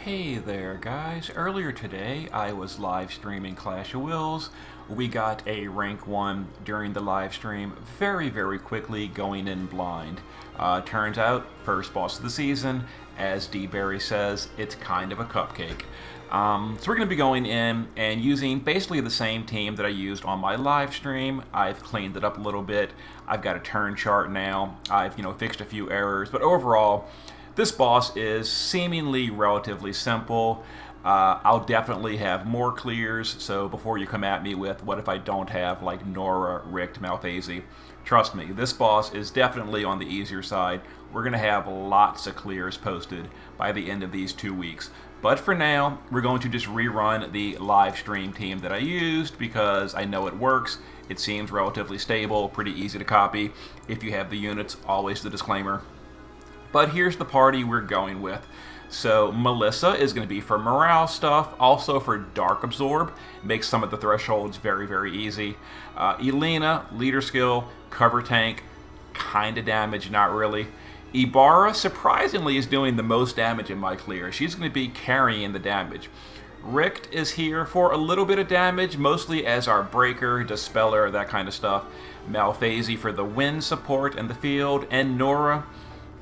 Hey there, guys. Earlier today, I was live streaming Clash of Wills. We got a rank 1 during the live stream very quickly, going in blind. Turns out, first boss of the season, as D. Barry says, it's kind of a cupcake. So we're going to be going in and using basically the same team that I used on my live stream. I've cleaned it up a little bit. I've got a turn chart now. I've fixed a few errors, but overall, this boss is seemingly relatively simple. I'll definitely have more clears, so before you come at me with what if I don't have like Nora, Richt, Malphase, trust me, this boss is definitely on the easier side. We're going to have lots of clears posted by the end of these 2 weeks. But for now, we're going to just rerun the live stream team that I used because I know it works. It seems relatively stable, pretty easy to copy. If you have the units, always the disclaimer. But here's the party we're going with. So Melissa is going to be for morale stuff, also for Dark Absorb, makes some of the thresholds very easy. Elena, leader skill, cover tank, kind of damage, not really. Ibarra, surprisingly, is doing the most damage in my clear. She's going to be carrying the damage. Richt is here for a little bit of damage, mostly as our breaker, dispeller, that kind of stuff. Malphase for the wind support in the field, and Nora,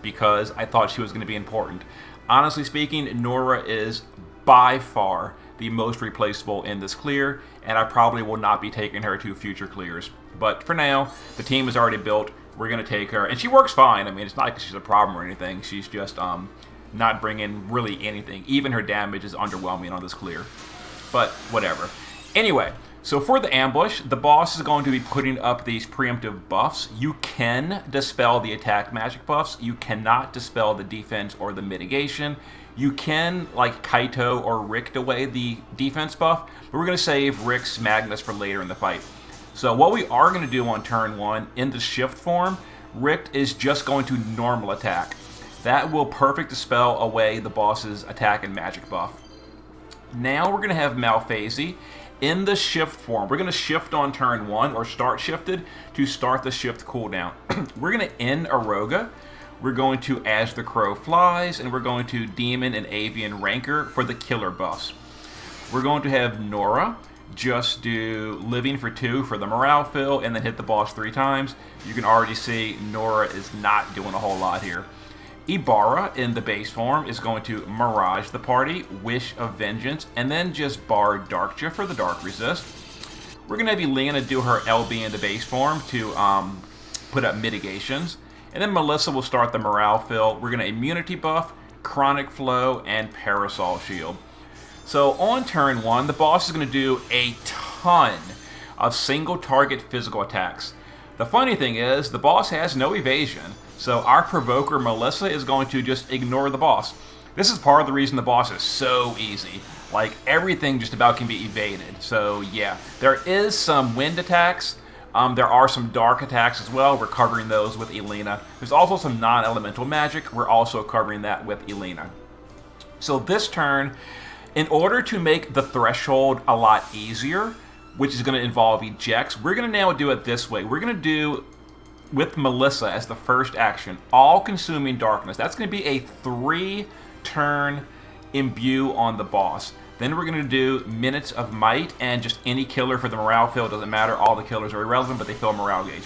because I thought she was going to be important. Honestly speaking, Nora is by far the most replaceable in this clear, and I probably will not be taking her to future clears. But for now, the team is already built. We're going to take her, and she works fine. I mean, it's not like she's a problem or anything. She's just not bringing really anything. Even her damage is underwhelming on this clear. But whatever. Anyway, so for the ambush, the boss is going to be putting up these preemptive buffs. You can dispel the attack magic buffs. You cannot dispel the defense or the mitigation. You can, like Kaito or Richt, away the defense buff, but we're going to save Richt's Magnus for later in the fight. So what we are going to do on turn 1, in the shift form, Richt is just going to normal attack. That will perfect dispel away the boss's attack and magic buff. Now we're going to have Malphase in the shift form. We're going to shift on turn 1, or start shifted, to start the shift cooldown. We're going to end Aroga. We're going to As the Crow Flies, and we're going to Demon and Avian Rancor for the killer buffs. We're going to have Nora just do Living for 2 for the morale fill, and then hit the boss 3 times. You can already see Nora is not doing a whole lot here. Ibarra, in the base form, is going to Mirage the party, Wish of Vengeance, and then just bar Darkja for the Dark Resist. We're going to have Elena do her LB in the base form to put up mitigations. And then Melissa will start the morale fill. We're going to Immunity buff, Chronic Flow, and Parasol Shield. So on turn 1, the boss is going to do a ton of single target physical attacks. The funny thing is, the boss has no evasion, so our provoker Melissa is going to just ignore the boss. This is part of the reason the boss is so easy. Like, everything just about can be evaded. So yeah, there is some wind attacks. There are some dark attacks as well. We're covering those with Elena. There's also some non-elemental magic. We're also covering that with Elena. So this turn, in order to make the threshold a lot easier, which is going to involve ejects, we're going to now do it this way. We're going to do, with Melissa as the first action, All-Consuming Darkness. That's going to be a 3-turn imbue on the boss. Then we're going to do Minutes of Might, and just any killer for the morale fill. It doesn't matter, all the killers are irrelevant, but they fill a morale gauge.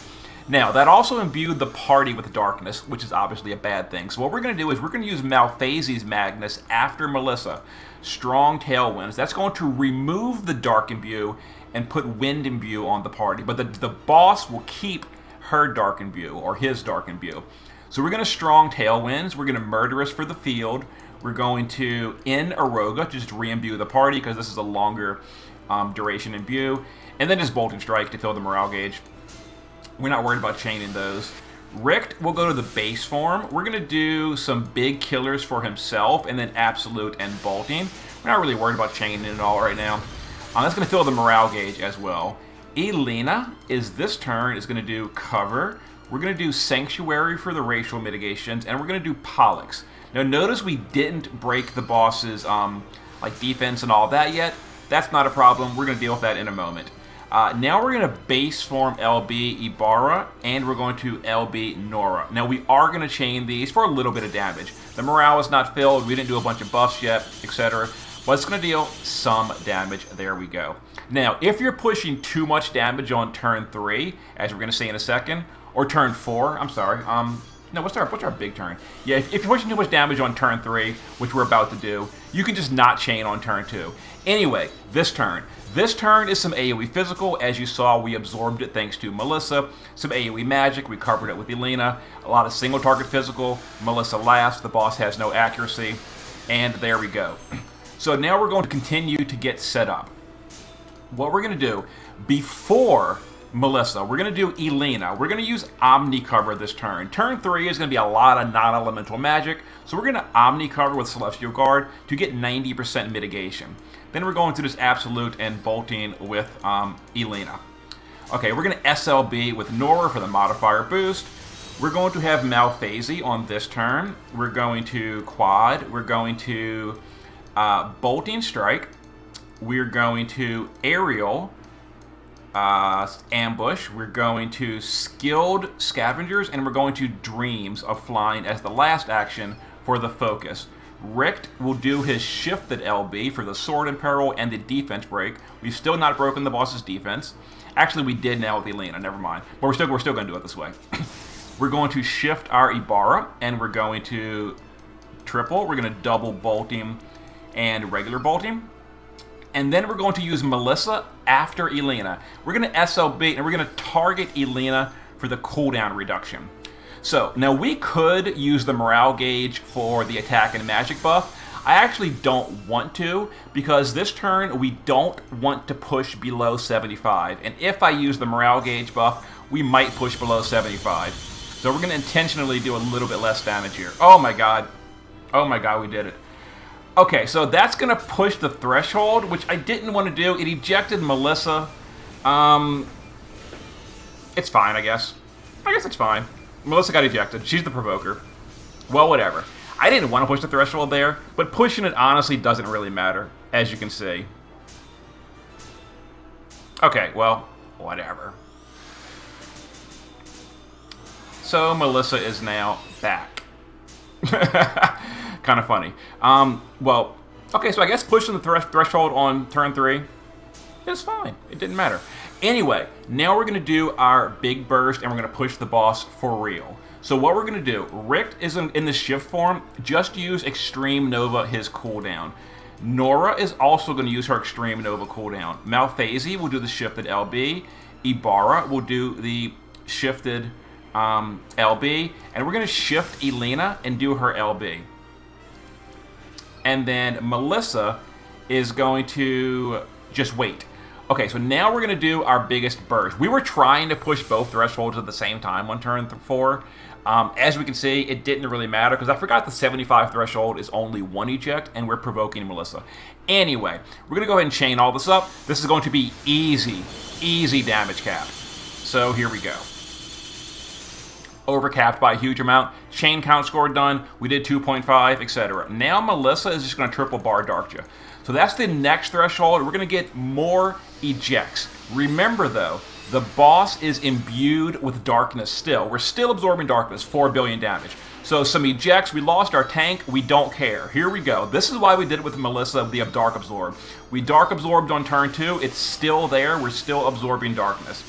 Now, that also imbued the party with darkness, which is obviously a bad thing. So what we're going to do is we're going to use Malphase's Magnus after Melissa. Strong Tailwinds. That's going to remove the Dark Imbue and put Wind Imbue on the party. But the boss will keep her Dark Imbue, or his Dark Imbue. So we're going to Strong Tailwinds. We're going to Murderous for the field. We're going to end Aroga, just re-imbue the party, because this is a longer duration imbue. And then just Bolt and Strike to fill the morale gauge. We're not worried about chaining those. Richt will go to the base form. We're going to do some big killers for himself, and then Absolute and Bolting. We're not really worried about chaining it at all right now. That's going to fill the morale gauge as well. Elena is this turn is going to do Cover. We're going to do Sanctuary for the racial mitigations, and we're going to do Pollux. Now notice we didn't break the boss's like defense and all that yet. That's not a problem. We're going to deal with that in a moment. Now we're going to base form LB Ibarra, and we're going to LB Nora. Now we are going to chain these for a little bit of damage. The morale is not filled, we didn't do a bunch of buffs yet, etc. But it's going to deal some damage. There we go. Now, if you're pushing too much damage on turn 3, as we're going to see in a second, or turn 4, I'm sorry, no, what's our big turn? Yeah, if you're pushing too much damage on turn 3, which we're about to do, you can just not chain on turn 2. Anyway, this turn. This turn is some AoE physical. As you saw, we absorbed it thanks to Melissa. Some AoE magic. We covered it with Elena. A lot of single target physical. Melissa last. The boss has no accuracy. And there we go. So now we're going to continue to get set up. What we're going to do before Melissa, we're going to do Elena. We're going to use Omni Cover this turn. Turn 3 is going to be a lot of non-elemental magic, so we're going to Omni Cover with Celestial Guard to get 90% mitigation. Then we're going to this Absolute and bolting with Elena. Okay, we're going to SLB with Nora for the modifier boost. We're going to have Malphasy on this turn. We're going to Quad. We're going to Bolting Strike. We're going to Aerial Ambush. We're going to Skilled Scavengers, and we're going to Dreams of Flying as the last action for the focus. Richt will do his Shifted LB for the Sword in Peril and the Defense Break. We've still not broken the boss's defense. Actually, we did now with Elena, never mind. But we're still going to do it this way. We're going to shift our Ibarra, and we're going to triple. We're going to double bolting and regular bolting. And then we're going to use Melissa after Elena. We're going to SLB, and we're going to target Elena for the cooldown reduction. So, now we could use the morale gauge for the attack and magic buff. I actually don't want to, because this turn we don't want to push below 75. And if I use the morale gauge buff, we might push below 75. So we're going to intentionally do a little bit less damage here. Oh my god. Oh my god, we did it. Okay, so that's going to push the threshold, which I didn't want to do. It ejected Melissa. It's fine, I guess. I guess it's fine. Melissa got ejected. She's the provoker. Well, whatever. I didn't want to push the threshold there, but pushing it honestly doesn't really matter, as you can see. Okay, well, whatever. So Melissa is now back. Kind of funny. Well, okay, so I guess pushing the threshold on turn 3 is fine. It didn't matter. Anyway, now we're going to do our big burst, and we're going to push the boss for real. So what we're going to do, Richt is in the shift form. Just use Extreme Nova his cooldown. Nora is also going to use her Extreme Nova cooldown. Malphasy will do the shifted LB. Ibarra will do the shifted LB. And we're going to shift Elena and do her LB. And then Melissa is going to just wait. Okay, so now we're going to do our biggest burst. We were trying to push both thresholds at the same time on turn 4. As we can see, it didn't really matter because I forgot the 75 threshold is only 1 eject, and we're provoking Melissa. Anyway, we're going to go ahead and chain all this up. This is going to be easy damage cap. So here we go. Overcapped by a huge amount. Chain count score done. We did 2.5, etc. Now Melissa is just going to triple bar Darkja. So that's the next threshold. We're going to get more ejects. Remember, though, the boss is imbued with darkness still. We're still absorbing darkness, 4 billion damage. So some ejects. We lost our tank. We don't care. Here we go. This is why we did it with Melissa, the Dark Absorb. We Dark Absorbed on turn 2. It's still there. We're still absorbing darkness.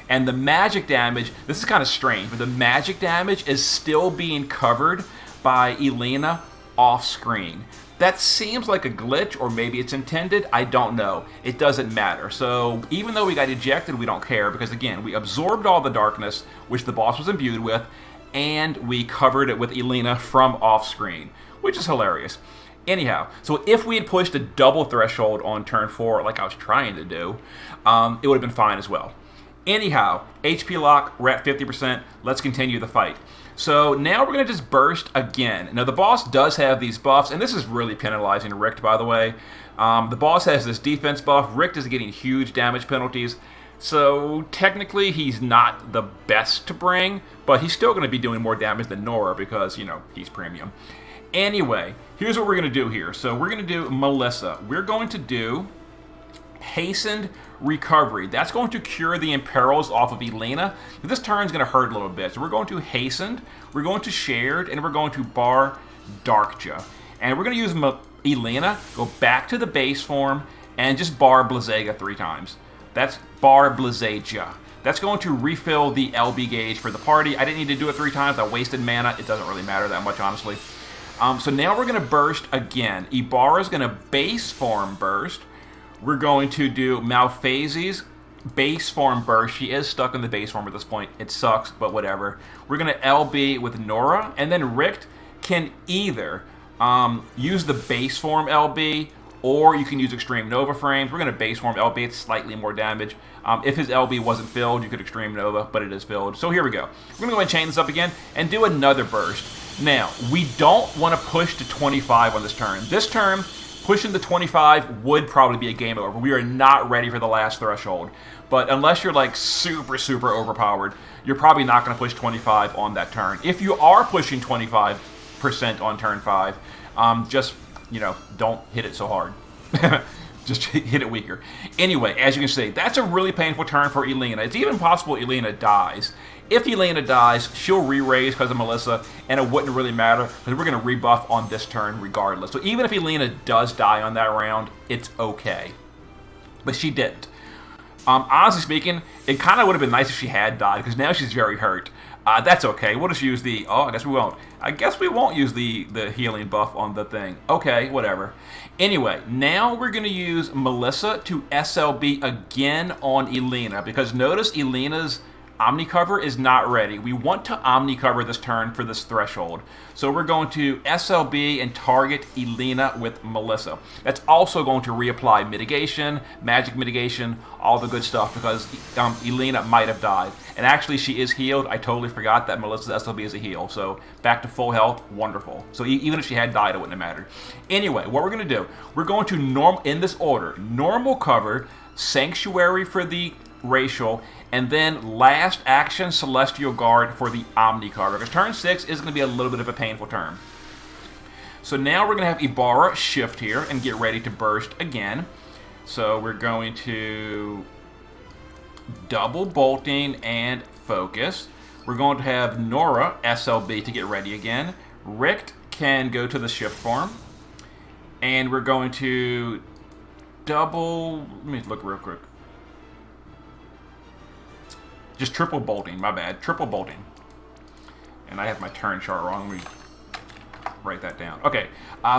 And the magic damage, this is kind of strange, but the magic damage is still being covered by Elena off screen. That seems like a glitch, or maybe it's intended. I don't know. It doesn't matter. So even though we got ejected, we don't care because, again, we absorbed all the darkness, which the boss was imbued with, and we covered it with Elena from off screen, which is hilarious. Anyhow, so if we had pushed a double threshold on turn 4, like I was trying to do, it would have been fine as well. Anyhow, HP lock, we're at 50%. Let's continue the fight. So now we're going to just burst again. Now the boss does have these buffs, and this is really penalizing Richt, by the way. The boss has this defense buff. Richt is getting huge damage penalties. So technically he's not the best to bring, but he's still going to be doing more damage than Nora because, you know, he's premium. Anyway, here's what we're going to do here. So we're going to do Melissa. We're going to do Hastened Recovery. That's going to cure the imperils off of Elena. This turn is going to hurt a little bit. So we're going to Hastened, we're going to Shared, and we're going to Bar Darkja. And we're going to use Elena, go back to the base form, and just Bar Blazega 3 times. That's Bar Blazega. That's going to refill the LB gauge for the party. I didn't need to do it 3 times. I wasted mana. It doesn't really matter that much, honestly. So now we're going to burst again. Ibarra is going to base form burst. We're going to do Malphases base form burst. She is stuck in the base form at this point. It sucks, but whatever. We're going to LB with Nora, and then Richt can either use the base form LB, or you can use Extreme Nova frames. We're going to base form LB. It's slightly more damage. If his LB wasn't filled, you could Extreme Nova, but it is filled. So here we go. We're going to go ahead and chain this up again and do another burst. Now, we don't want to push to 25 on this turn. This turn, pushing to 25 would probably be a game over. We are not ready for the last threshold. But unless you're like super, super overpowered, you're probably not going to push 25 on that turn. If you are pushing 25% on turn 5, just, don't hit it so hard. Just hit it weaker. Anyway, as you can see, that's a really painful turn for Elena. It's even possible Elena dies. If Elena dies, she'll re-raise because of Melissa, and it wouldn't really matter because we're going to rebuff on this turn regardless. So even if Elena does die on that round, it's okay. But she didn't. Honestly speaking, it kind of would have been nice if she had died because now she's very hurt. That's okay. We'll just use the... Oh, I guess we won't. I guess we won't use the healing buff on the thing. Okay, whatever. Anyway, now we're going to use Melissa to SLB again on Elena because notice Elena's Omnicover is not ready. We want to Omnicover this turn for this threshold. So we're going to SLB and target Elena with Melissa. That's also going to reapply mitigation, magic mitigation, all the good stuff because Elena might have died. And actually she is healed. I totally forgot that Melissa's SLB is a heal. So back to full health, wonderful. So even if she had died, it wouldn't have mattered. Anyway, what we're going to do, we're going to, in this order, normal cover, Sanctuary for the racial, and then last action Celestial Guard for the Omnicover, because turn 6 is going to be a little bit of a painful turn. So now we're going to have Ibarra shift here and get ready to burst again. So we're going to double bolting and focus. We're going to have Nora SLB to get ready again. Richt can go to the shift form, and we're going to double, let me look real quick. Just triple bolting, my bad. Triple bolting. And I have my turn chart wrong. Let me write that down. Okay,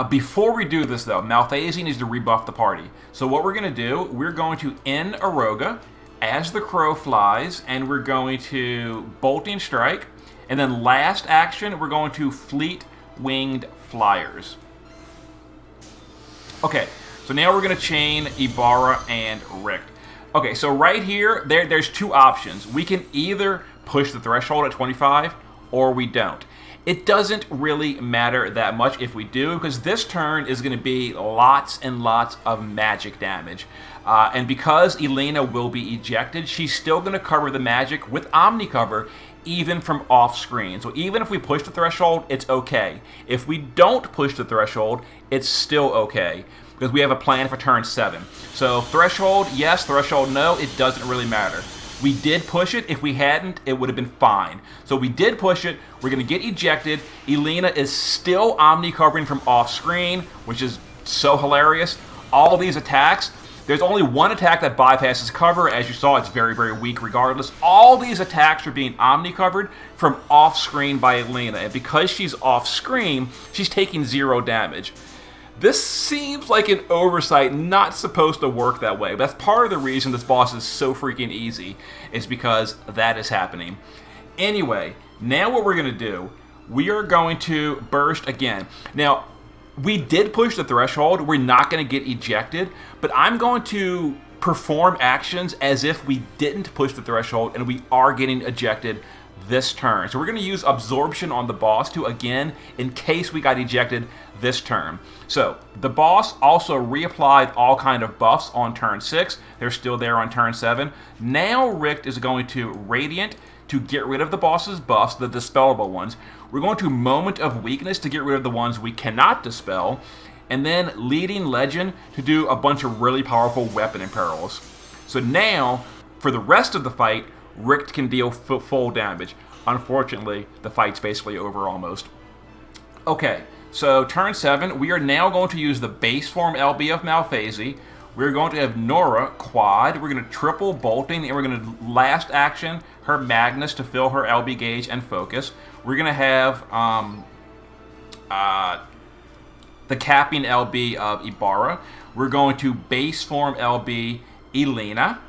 before we do this though, Malphasia needs to rebuff the party. So what we're going to do, we're going to end Aroga as the crow flies, and we're going to bolting strike, and then last action, we're going to fleet winged flyers. Okay, so now we're going to chain Ibarra and Richt. Okay, so right here, there's 2 options. We can either push the threshold at 25, or we don't. It doesn't really matter that much if we do, because this turn is going to be lots and lots of magic damage. And because Elena will be ejected, she's still going to cover the magic with Omnicover, even from off screen. So even if we push the threshold, it's okay. If we don't push the threshold, it's still okay, because we have a plan for turn 7. So threshold, yes. Threshold, no. It doesn't really matter. We did push it. If we hadn't, it would have been fine. So we did push it. We're going to get ejected. Elena is still Omni-covering from off-screen, which is so hilarious. All of these attacks, there's only one attack that bypasses cover. As you saw, it's very, very weak regardless. All these attacks are being Omni-covered from off-screen by Elena. And because she's off-screen, she's taking 0 damage. This seems like an oversight, not supposed to work that way. But that's part of the reason this boss is so freaking easy, is because that is happening. Anyway, now what we're going to do, we are going to burst again. Now, we did push the threshold. We're not going to get ejected, but I'm going to perform actions as if we didn't push the threshold and we are getting ejected this turn. So we're going to use absorption on the boss to, again, in case we got ejected this turn. So the boss also reapplied all kind of buffs on turn 6. They're still there on turn 7. Now Richt is going to Radiant to get rid of the boss's buffs, the dispellable ones. We're going to Moment of Weakness to get rid of the ones we cannot dispel. and then leading Legend to do a bunch of really powerful weapon imperils. So now, for the rest of the fight, Richt can deal full damage. Unfortunately, the fight's basically over almost. Okay, so turn 7, we are now going to use the base form LB of Malphasy. We're going to have Nora quad. We're going to triple bolting, and we're going to last action her Magnus to fill her LB gauge and focus. We're going to have the capping LB of Ibarra. We're going to base form LB Elena.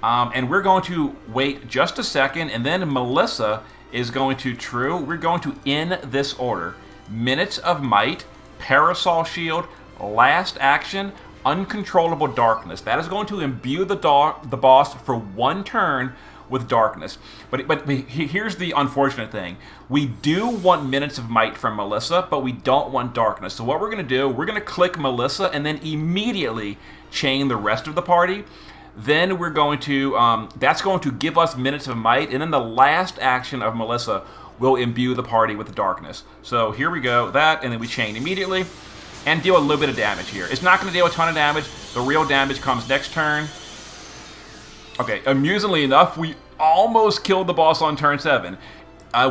And we're going to wait just a second, and then Melissa is going to true. We're going to, in this order, Minutes of Might, Parasol Shield, Last Action, Uncontrollable Darkness. That is going to imbue the boss for one turn with darkness. But here's the unfortunate thing. We do want Minutes of Might from Melissa, but we don't want darkness. So what we're going to do, we're going to click Melissa and then immediately chain the rest of the party. Then we're going to, that's going to give us Minutes of Might, and then the last action of Melissa will imbue the party with the darkness. So here we go, that, and then we chain immediately, and deal a little bit of damage here. It's not going to deal a ton of damage. The real damage comes next turn. Okay, amusingly enough, we almost killed the boss on turn 7.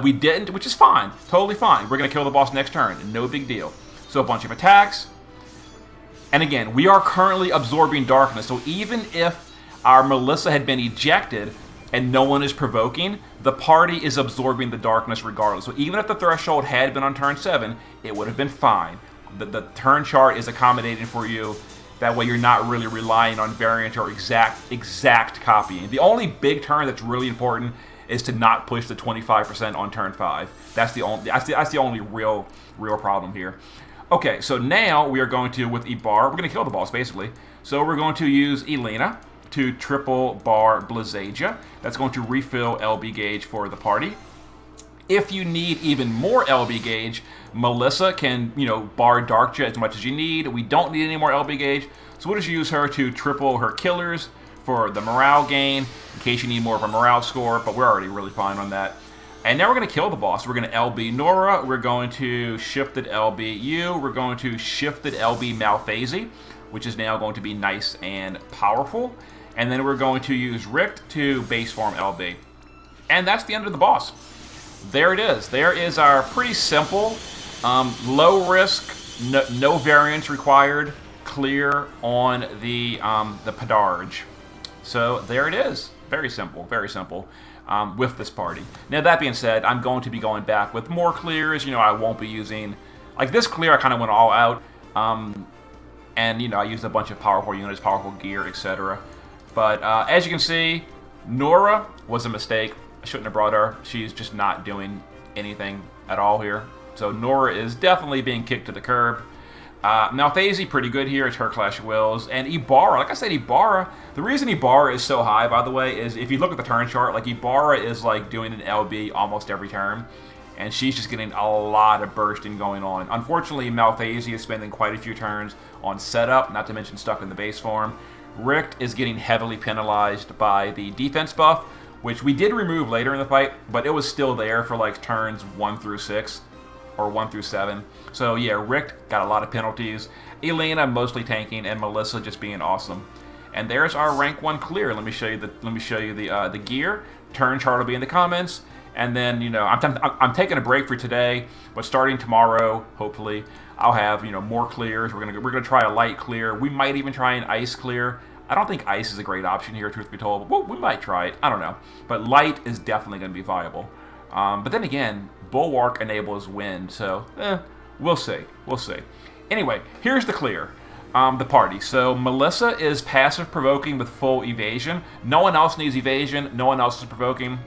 We didn't, which is fine, totally fine. We're going to kill the boss next turn, no big deal. So a bunch of attacks. And again, we are currently absorbing darkness, so even if our Melissa had been ejected and no one is provoking, the party is absorbing the darkness regardless. So even if the threshold had been on turn 7, it would have been fine. The turn chart is accommodating for you. That way you're not really relying on variant or exact copying. The only big turn that's really important is to not push the 25% on turn 5. That's the only real problem here. Okay, so now we are going to, with Ibarra, we're going to kill the boss basically. So we're going to use Elena to triple bar Blizagia. That's going to refill LB gauge for the party. If you need even more LB gauge, Melissa can, bar Darkja as much as you need. We don't need any more LB gauge, so we'll just use her to triple her killers for the morale gain, in case you need more of a morale score, but we're already really fine on that. And now we're going to kill the boss. We're going to LB Nora, we're going to shifted LB you, we're going to shifted LB Malphasy, which is now going to be nice and powerful. And then we're going to use Richt to base form LB. And that's the end of the boss. There it is. There is our pretty simple, low risk, no variance required, clear on the Pedarge. So there it is. Very simple, with this party. Now that being said, I'm going to be going back with more clears. I won't be using, like this clear I kind of went all out. And I used a bunch of powerful units, powerful gear, etc. But as you can see, Nora was a mistake. I shouldn't have brought her. She's just not doing anything at all here. So Nora is definitely being kicked to the curb. Malphasy, pretty good here. It's her Clash of Wills. And Ibarra, like I said, Ibarra, the reason Ibarra is so high, by the way, is if you look at the turn chart, like Ibarra is like doing an LB almost every turn. And she's just getting a lot of bursting going on. Unfortunately, Malphasy is spending quite a few turns on setup, not to mention stuck in the base form. Richt is getting heavily penalized by the defense buff, which we did remove later in the fight, but it was still there for like turns 1 through 6 or 1 through 7. So yeah, Richt got a lot of penalties. Elena mostly tanking, and Melissa just being awesome. And there's our rank 1 clear. Let me show you the gear. Turn chart will be in the comments. And then I'm taking a break for today, but starting tomorrow, hopefully, I'll have more clears. We're gonna try a light clear. We might even try an ice clear. I don't think ice is a great option here, truth be told. Well, we might try it. I don't know. But light is definitely going to be viable. But then again, Bulwark enables wind, so we'll see. We'll see. Anyway, here's the clear. The party. So Melissa is passive provoking with full evasion. No one else needs evasion. No one else is provoking.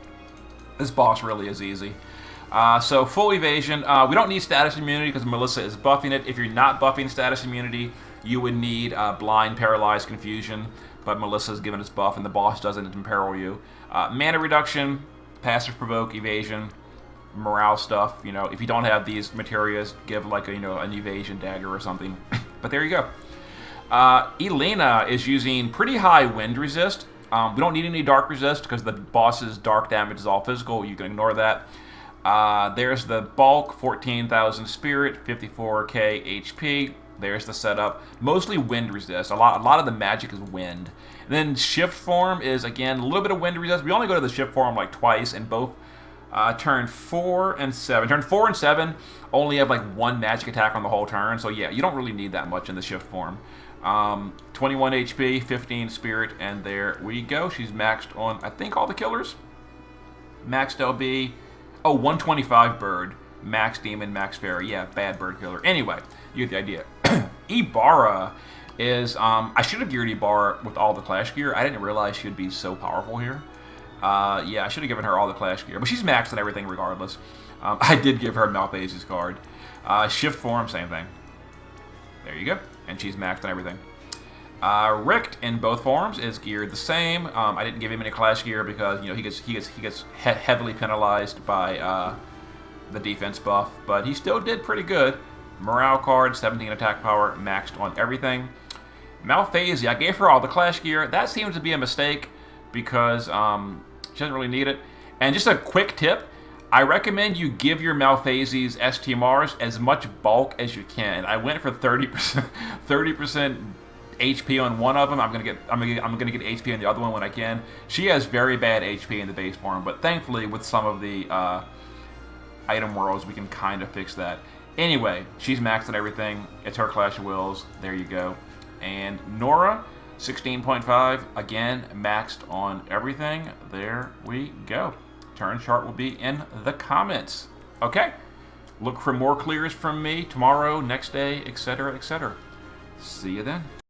This boss really is easy. So full evasion. We don't need status immunity because Melissa is buffing it. If you're not buffing status immunity, you would need blind, paralyzed, confusion, but Melissa's given its buff and the boss doesn't imperil you. Mana reduction, passive provoke, evasion, morale stuff. If you don't have these materials, give like an evasion dagger or something. But there you go. Elena is using pretty high wind resist. We don't need any dark resist because the boss's dark damage is all physical. You can ignore that. There's the bulk, 14,000 spirit, 54k HP. There's the setup. Mostly wind resist. A lot of the magic is wind. And then shift form is, again, a little bit of wind resist. We only go to the shift form like twice, and both turn 4 and 7. Turn 4 and 7 only have like one magic attack on the whole turn. So yeah, you don't really need that much in the shift form. 21 HP, 15 spirit, and there we go. She's maxed on, I think, all the killers. Maxed LB. Oh, 125 bird. Max demon, max fairy. Yeah, bad bird killer. Anyway, you get the idea. Ibarra is, I should have geared Ibarra with all the Clash gear. I didn't realize she would be so powerful here. Yeah, I should have given her all the Clash gear. But she's maxed on everything regardless. I did give her Malphase's card. Shift form, same thing. There you go. And she's maxed on everything. Richt in both forms is geared the same. I didn't give him any Clash gear because he gets heavily penalized by the defense buff, but he still did pretty good. Morale card, 17 attack power, maxed on everything. Malphase, I gave her all the Clash gear. That seems to be a mistake because she doesn't really need it. And just a quick tip, I recommend you give your Malphases STMRs as much bulk as you can. I went for 30%, 30% HP on one of them. I'm gonna get HP on the other one when I can. She has very bad HP in the base form, but thankfully with some of the item worlds we can kind of fix that. Anyway, she's maxed on everything. It's her Clash of Wills. There you go. And Nora, 16.5, again maxed on everything. There we go. Turn chart will be in the comments. Okay. Look for more clears from me tomorrow, next day, etc., etc. See you then.